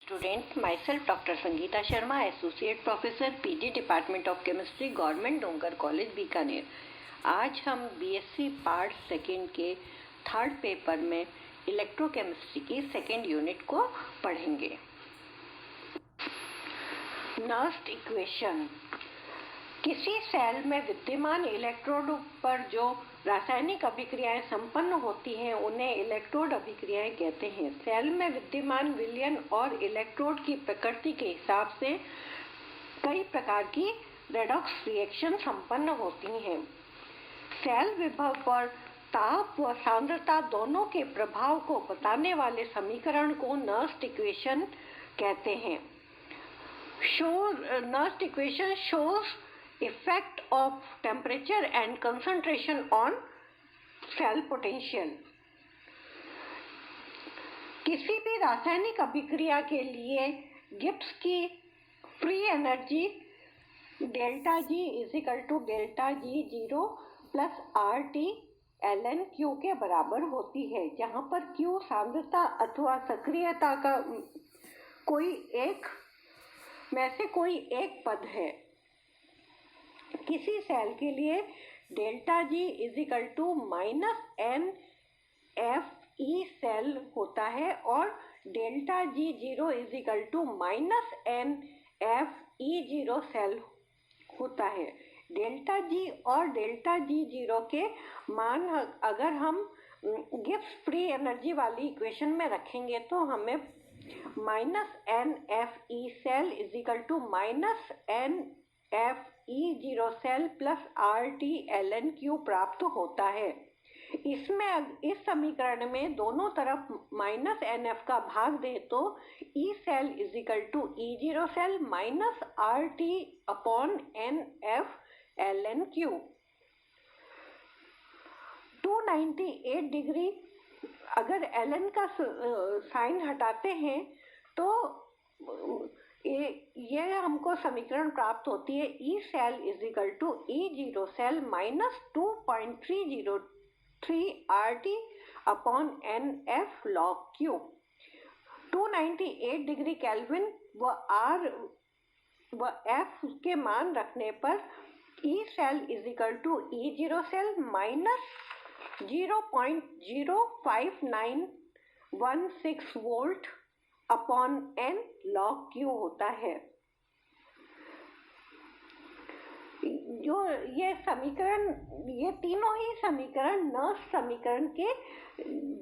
Student, myself Dr. Sangeeta Sharma, associate professor PG department of chemistry, government डोंगर college Bikaner. आज हम BSc part second के third paper में electrochemistry की सेकेंड यूनिट को पढ़ेंगे। Nernst equation. किसी सेल में विद्यमान इलेक्ट्रोड पर जो रासायनिक अभिक्रियाएं संपन्न होती हैं उन्हें इलेक्ट्रोड अभिक्रियाएं कहते हैं। सेल में विद्यमान विलयन और इलेक्ट्रोड की प्रकृति के हिसाब से कई प्रकार की रेडॉक्स रिएक्शन संपन्न होती हैं। सेल विभव पर ताप व सांद्रता दोनों के प्रभाव को बताने वाले समीकरण को नर्स्ट इक्वेशन कहते हैं। Nernst equation shows effect of temperature and concentration on cell potential. किसी भी रासायनिक अभिक्रिया के लिए गिब्स की free energy delta G is equal to delta G zero plus R T L N Q के बराबर होती है, जहाँ पर क्यू सांद्रता अथवा सक्रियता का कोई एक पद है। किसी सेल के लिए delta G is equal to minus N F E cell होता है और delta G zero is equal to minus N F E zero cell होता है। डेल्टा जी और डेल्टा जी जीरो के मान अगर हम गिब्स फ्री एनर्जी वाली इक्वेशन में रखेंगे तो हमें minus N F E cell is equal to minus N F E zero cell plus R T L N Q प्राप्त होता है। इसमें इस समीकरण में दोनों तरफ माइनस एन एफ का भाग दे तो E cell is equal to E zero cell minus R T upon N F L N Q. 298 degree अगर एल एन का साइन हटाते हैं तो ये हमको समीकरण प्राप्त होती है E cell is equal to E zero cell minus 2.303 R T upon N F log Q. 298 degree Kelvin व आर व एफ के मान रखने पर E cell is equal to E zero cell minus 0.05916 volt upon N log Q होता है। जो ये तीनों ही समीकरण नर्स्ट समीकरण के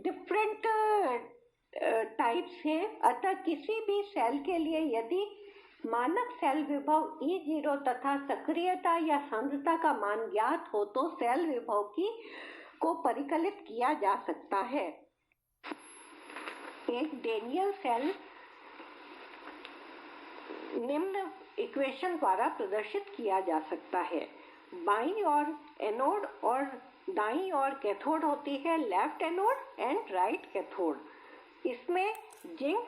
डिफरेंट टाइप्स हैं। अतः किसी भी सेल के लिए यदि मानक सेल विभव ई जीरो तथा सक्रियता या सांद्रता का मान ज्ञात हो तो सेल विभव को परिकलित किया जा सकता है। एक डेनियल सेल निम्न इक्वेशन द्वारा प्रदर्शित किया जा सकता है। बाईं ओर एनोड और दाईं ओर कैथोड होती है, left anode and right cathode. इसमें zinc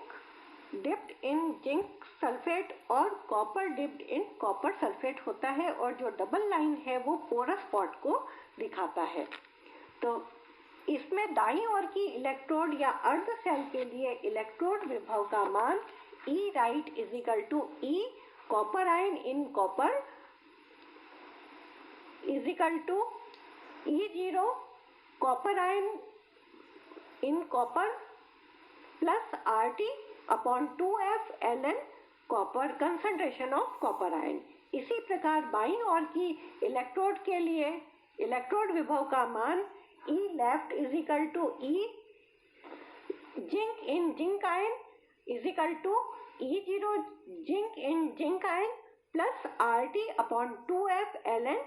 dipped in zinc sulphate और copper dipped in copper sulphate होता है और जो डबल लाइन है वो पोरस स्पॉट को दिखाता है। तो इसमें दाईं ओर की इलेक्ट्रोड या अर्ध सेल के लिए इलेक्ट्रोड विभव का मान E right is equal to E copper ion in copper is equal to E zero copper ion in copper plus R T upon 2f ln copper concentration of copper ion. इसी प्रकार बाईं ओर की electrode के लिए electrode विभव का मान E left is equal to E zinc in zinc ion is equal to E0 zinc in zinc ion plus RT upon 2f ln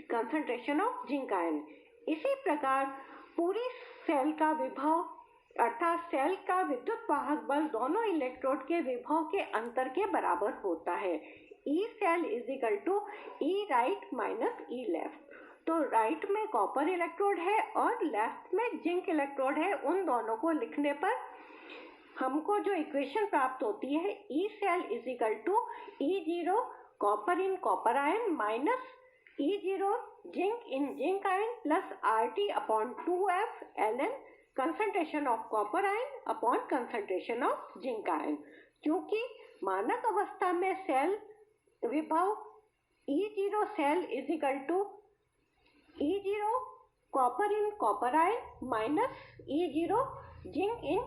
concentration of zinc ion। इसी प्रकार पूरी सेल का विभव अर्थात सेल का विद्युत वाहक बल दोनों इलेक्ट्रोड के विभव के अंतर के बराबर होता है। E cell is equal to E right minus E left. तो राइट में कॉपर इलेक्ट्रोड है और लेफ्ट में जिंक इलेक्ट्रोड है। उन दोनों को लिखने पर हमको जो इक्वेशन प्राप्त होती है E cell is equal to E zero copper in copper ion minus E zero zinc in zinc ion plus R T upon 2f ln concentration of copper ion upon concentration of zinc ion। क्योंकि मानक अवस्था में cell विभव E0 cell is equal to E0 copper in copper ion minus E0 zinc in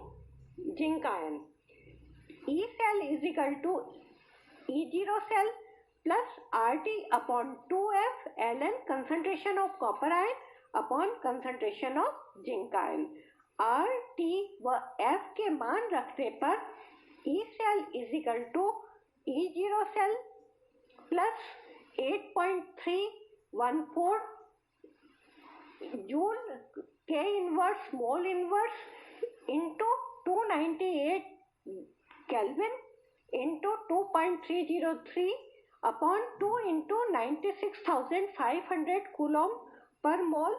zinc ion. E cell is equal to E0 cell plus RT upon 2F ln concentration of copper ion upon concentration of zinc ion। RT व F के मान रखने पर E cell is equal to E0 cell plus 8.314 joule K inverse mole inverse into 298 Kelvin into 2.303 upon 2 into 96,500 coulomb per mole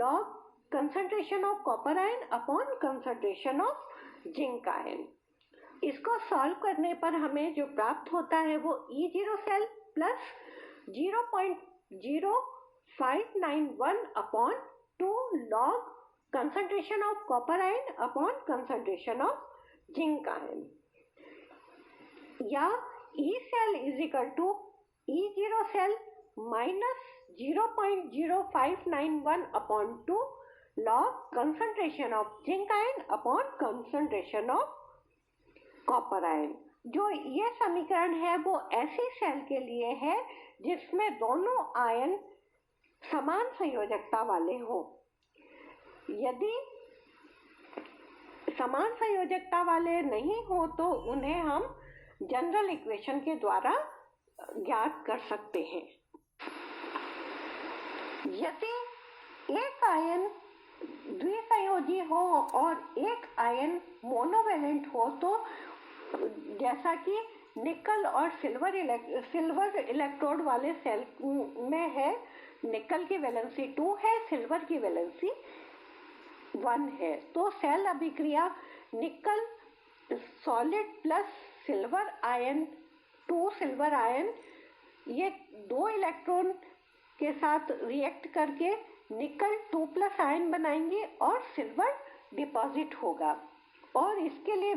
log concentration of copper ion upon concentration of zinc ion। इसको solve करने पर हमें जो प्राप्त होता है वो E0 cell plus 0.0591 upon 2 log concentration of copper ion upon concentration of zinc ion, या E cell is equal to E0 cell minus 0.0591 upon 2 log concentration of zinc ion upon concentration of copper ion। जो ये समीकरण है वो ऐसी cell के लिए है जिसमें दोनों आयन समान संयोजकता वाले हो। यदि समान संयोजकता वाले नहीं हो तो उन्हें हम जनरल इक्वेशन के द्वारा ज्ञात कर सकते हैं। यदि एक आयन द्विसंयोजी हो और एक आयन मोनोवैलेंट हो तो जैसा कि निकल और सिल्वर इलेक्ट्रोड वाले सेल में है, निकल की वैलेंसी 2 है, सिल्वर की वैलेंसी 1 है, तो सेल अभिक्रिया निकल solid plus silver ion 2 silver ion ये 2 इलेक्ट्रॉन के साथ रिएक्ट करके निकल 2 प्लस आयन बनाएंगे और सिल्वर डिपॉजिट होगा। और इसके लिए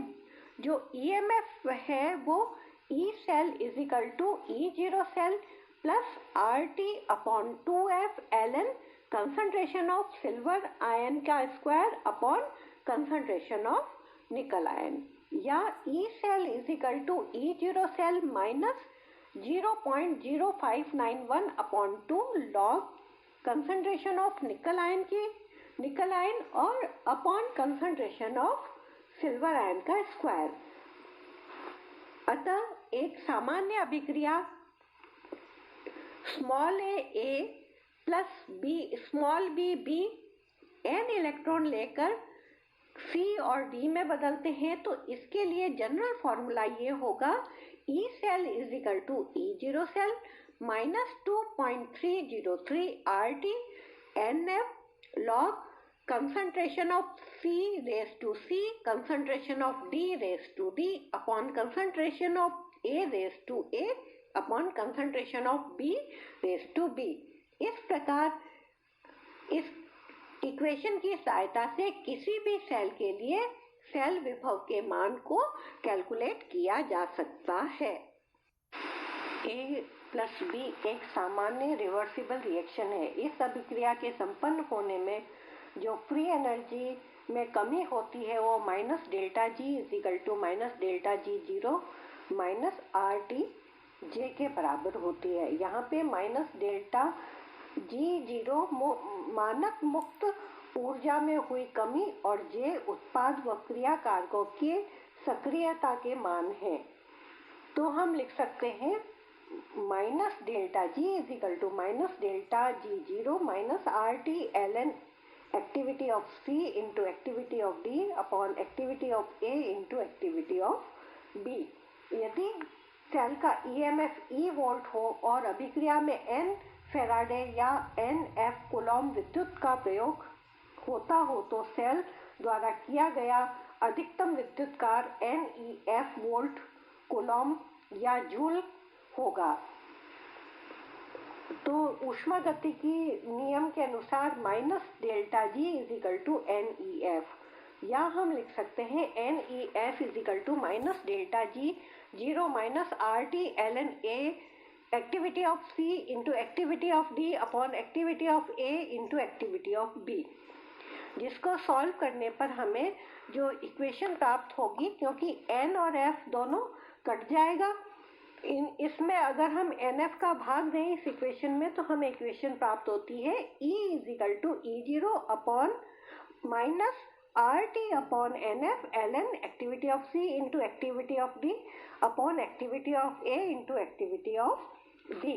जो ईएमएफ है वो E cell is equal to E0 cell plus RT upon 2F ln concentration of silver ion का square upon concentration of nickel ion, या E cell is equal to E0 cell minus 0.0591 upon 2 log concentration of nickel ion और upon concentration of silver ion का square. अतः एक सामान्य अभिक्रिया small a plus b small b n electron लेकर C और D में बदलते हैं, तो इसके लिए जनरल फॉर्मूला ये होगा E cell is equal to E0 cell minus 2.303 RT NF log concentration of C raised to C, concentration of D raised to D upon concentration of A raised to A upon concentration of B raised to B। इस प्रकार इस equation की सहायता से किसी भी cell के लिए सेल विभव के मान को कैलकुलेट किया जा सकता है। A प्लस B एक सामान्य रिवर्सिबल रिएक्शन है। इस अभिक्रिया के संपन्न होने में जो फ्री एनर्जी में कमी होती है वो minus delta G is equal to minus delta G zero minus RT J के बराबर होती है। यहाँ पे माइनस डेल्टा जी जीरो मानक मुक्त ऊर्जा में हुई कमी और जे उत्पाद व क्रिया कारकों की सक्रियता के मान है। तो हम लिख सकते हैं minus delta G is equal to minus delta G zero minus RT ln activity of C into activity of D upon activity of A into activity of B। यदि सेल का EMF E वोल्ट हो और अभिक्रिया में N Faraday या NF Coulomb विद्युत का प्रयोग होता हो तो सेल द्वारा किया गया अधिकतम विद्युत कार्य NEF वोल्ट कूलॉम या जूल होगा। तो ऊष्मागतिकी नियम के अनुसार minus delta G is equal to NEF। या हम लिख सकते हैं NEF is equal to minus delta G 0 minus RT ln A activity of C into activity of D upon activity of A into activity of B, जिसको solve करने पर हमें जो इक्वेशन प्राप्त होगी, क्योंकि N और F दोनों कट जाएगा, इसमें अगर हम NF का भाग दें इस इक्वेशन में तो हमें इक्वेशन प्राप्त होती है E is equal to E0 upon minus RT upon NF ln activity of C into activity of D upon activity of A into activity of D।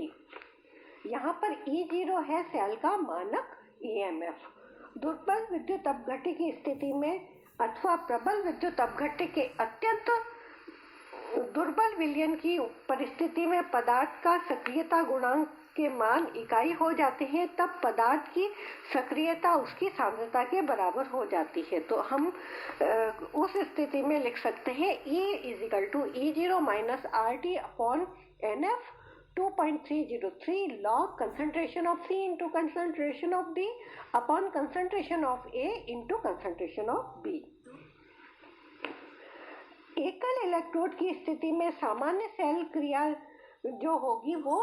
यहाँ पर E0 है सेल का मानक EMF। दुर्बल विद्युत अपघट्य की स्थिति में अथवा प्रबल विद्युत अपघट्य के अत्यंत दुर्बल विलयन की परिस्थिति में पदार्थ का सक्रियता गुणांक के मान इकाई हो जाते हैं, तब पदार्थ की सक्रियता उसकी सांद्रता के बराबर हो जाती है। तो हम उस स्थिति में लिख सकते हैं E is equal to E0 minus RT upon NF 2.303 log concentration of C into concentration of D upon concentration of A into concentration of B। एकल इलेक्ट्रोड की स्थिति में सामान्य सेल क्रिया जो होगी वो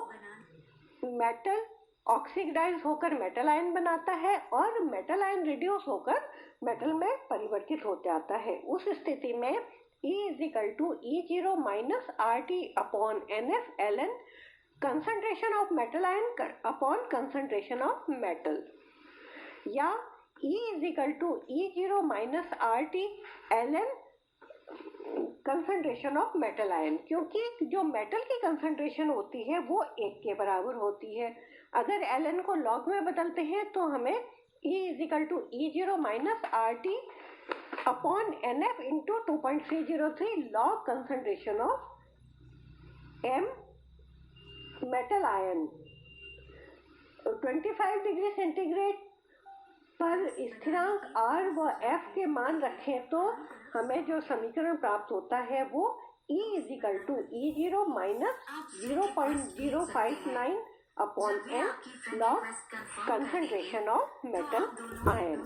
मेटल ऑक्सीडाइज होकर मेटल आयन बनाता है और मेटल आयन रिड्यूस होकर मेटल में परिवर्तित हो जाता है। उस स्थिति में E is equal to E0 minus RT upon NF ln concentration of metal ion upon concentration of metal, या E is equal to E0 minus RT ln concentration of metal ion, क्योंकि जो मेटल की कंसंट्रेशन होती है वो 1 के बराबर होती है। अगर ln को लॉग में बदलते हैं तो हमें E is equal to E0 minus RT upon NF into 2.303 log concentration of M metal ion 25 degree centigrade पर स्थिरांक R व F के मान रखें तो हमें जो समीकरण प्राप्त होता है वो E is equal to E0 minus 0.059 upon M log concentration of metal ion.